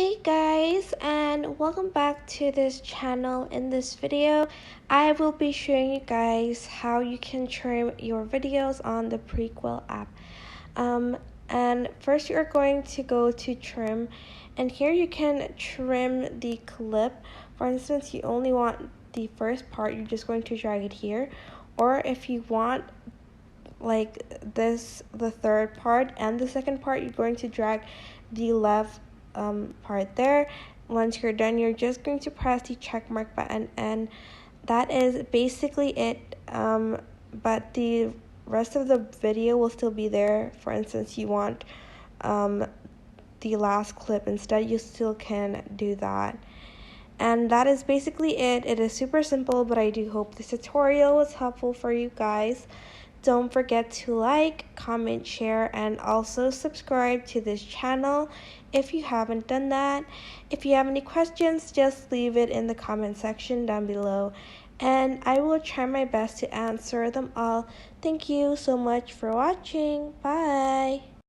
Hey guys, and welcome back to this channel. In this video I will be showing you guys how you can trim your videos on the Prequel app. And first you're going to go to trim, and here you can trim the clip. For instance, you only want the first part, you're just going to drag it here, or if you want like this, the third part and the second part, you're going to drag the left part there. Once you're done, you're just going to press the check mark button, and that is basically it. But the rest of the video will still be there. For instance, you want the last clip instead, you still can do that. And that is basically it. It is super simple, but I do hope this tutorial was helpful for you guys. Don't forget to like, comment, share, and also subscribe to this channel if you haven't done that. If you have any questions, just leave it in the comment section down below, and I will try my best to answer them all. Thank you so much for watching. Bye!